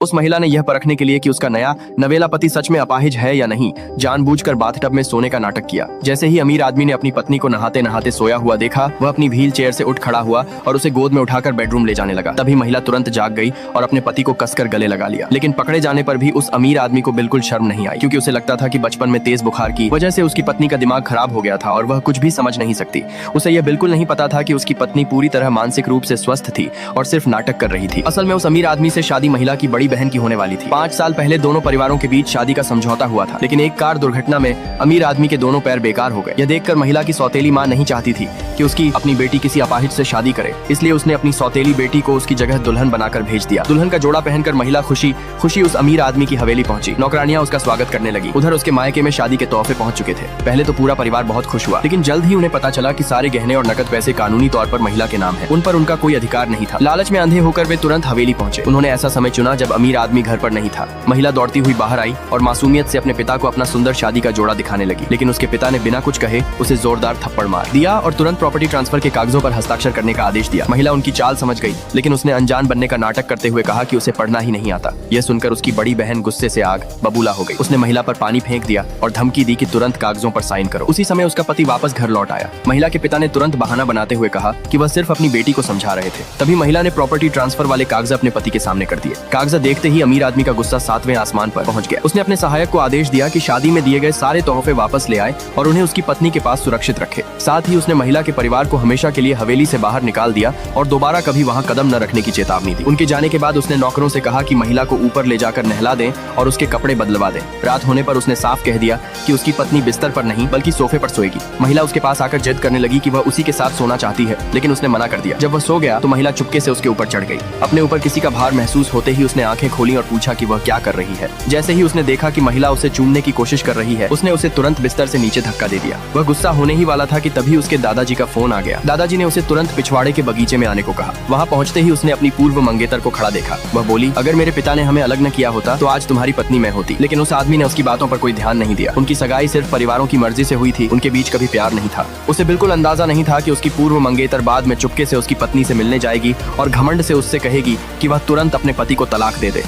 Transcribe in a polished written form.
उस महिला ने यह परखने के लिए कि उसका नया नवेला पति सच में अपाहिज है या नहीं, जानबूझकर बाथटब में सोने का नाटक किया। जैसे ही अमीर आदमी ने अपनी पत्नी को नहाते नहाते सोया हुआ देखा, वह अपनी व्हील चेयर से उठ खड़ा हुआ और उसे गोद में उठाकर बेडरूम ले जाने लगा। तभी महिला तुरंत जाग गई और अपने पति को कसकर गले लगा लिया। लेकिन पकड़े जाने पर भी उस अमीर आदमी को बिल्कुल शर्म नहीं आई, क्योंकि उसे लगता था कि बचपन में तेज बुखार की वजह से उसकी पत्नी का दिमाग खराब हो गया था और वह कुछ भी समझ नहीं सकती। उसे यह बिल्कुल नहीं पता था कि उसकी पत्नी पूरी तरह मानसिक रूप से स्वस्थ थी और सिर्फ नाटक कर रही थी। असल में उस अमीर आदमी से शादी महिला की बड़ी बहन की होने वाली थी। 5 साल पहले दोनों परिवारों के बीच शादी का समझौता हुआ था, लेकिन एक कार दुर्घटना में अमीर आदमी के दोनों पैर बेकार हो गए। यह देखकर महिला की सौतेली मां नहीं चाहती थी कि उसकी अपनी बेटी किसी अपाहिज से शादी करे, इसलिए उसने अपनी सौतेली बेटी को उसकी जगह दुल्हन बनाकर भेज दिया। दुल्हन का जोड़ा पहनकर महिला खुशी खुशी उस अमीर आदमी की हवेली पहुंची। नौकरानियां उसका स्वागत करने लगी। उधर उसके मायके में शादी के तोहफे पहुंच चुके थे। पहले तो पूरा परिवार बहुत खुश हुआ, लेकिन जल्द ही उन्हें पता चला कि सारे गहने और नकद पैसे कानूनी तौर पर महिला के नाम है। उन पर उनका कोई अधिकार नहीं था। लालच में अंधे होकर वे तुरंत हवेली पहुंचे। उन्होंने ऐसा समय चुना जब अमीर आदमी घर पर नहीं था। महिला दौड़ती हुई बाहर आई और मासूमियत से अपने पिता को अपना सुंदर शादी का जोड़ा दिखाने लगी, लेकिन उसके पिता ने बिना कुछ कहे उसे जोरदार थप्पड़ मार दिया और तुरंत प्रॉपर्टी ट्रांसफर के कागजों पर हस्ताक्षर करने का आदेश दिया। महिला उनकी चाल समझ गई, लेकिन उसने अनजान बनने का नाटक करते हुए कहा कि उसे पढ़ना ही नहीं आता। यह सुनकर उसकी बड़ी बहन गुस्से से आग बबूला हो गई। उसने महिला पर पानी फेंक दिया और धमकी दी कि तुरंत कागजों पर साइन करो। उसी समय उसका पति वापस घर लौट आया। महिला के पिता ने तुरंत बहाना बनाते हुए कहा कि वह सिर्फ अपनी बेटी को समझा रहे थे। तभी महिला ने प्रॉपर्टी ट्रांसफर वाले कागज अपने पति के सामने कर दिए। कागज देखते ही अमीर आदमी का गुस्सा 7वें आसमान पर पहुंच गया। उसने अपने सहायक को आदेश दिया कि शादी में दिए गए सारे तोहफे वापस ले आए और उन्हें उसकी पत्नी के पास सुरक्षित रखे। साथ ही उसने महिला के परिवार को हमेशा के लिए हवेली से बाहर निकाल दिया और दोबारा कभी वहां कदम न रखने की चेतावनी दी। उनके जाने के बाद उसने नौकरों से कहा कि महिला को ऊपर ले जाकर नहला दें और उसके कपड़े बदलवा दें। रात होने पर उसने साफ कह दिया कि उसकी पत्नी बिस्तर पर नहीं बल्कि सोफे पर सोएगी। महिला उसके पास आकर जिद करने लगी कि वह उसी के साथ सोना चाहती है, लेकिन उसने मना कर दिया। जब वह सो गया तो महिला चुपके से उसके ऊपर चढ़ गई। अपने ऊपर किसी का भार महसूस होते ही उसने आंखें खोली और पूछा कि वह क्या कर रही है। जैसे ही उसने देखा कि महिला उसे चूमने की कोशिश कर रही है, उसने उसे तुरंत बिस्तर से नीचे धक्का दे दिया। वह गुस्सा होने ही वाला था कि तभी उसके दादाजी का फोन आ गया। दादाजी ने उसे तुरंत पिछवाड़े के बगीचे में आने को कहा। वहाँ पहुँचते ही उसने अपनी पूर्व मंगेतर को खड़ा देखा। वह बोली, अगर मेरे पिता ने हमें अलग न किया होता तो आज तुम्हारी पत्नी मैं होती। लेकिन उस आदमी ने उसकी बातों पर कोई ध्यान नहीं दिया। उनकी सगाई सिर्फ परिवारों की मर्जी से हुई थी, उनके बीच कभी प्यार नहीं था। उसे बिल्कुल अंदाजा नहीं था कि उसकी पूर्व मंगेतर बाद में चुपके से उसकी पत्नी से मिलने जाएगी और घमंड से उससे कहेगी कि वह तुरंत अपने पति को तलाक दे दे।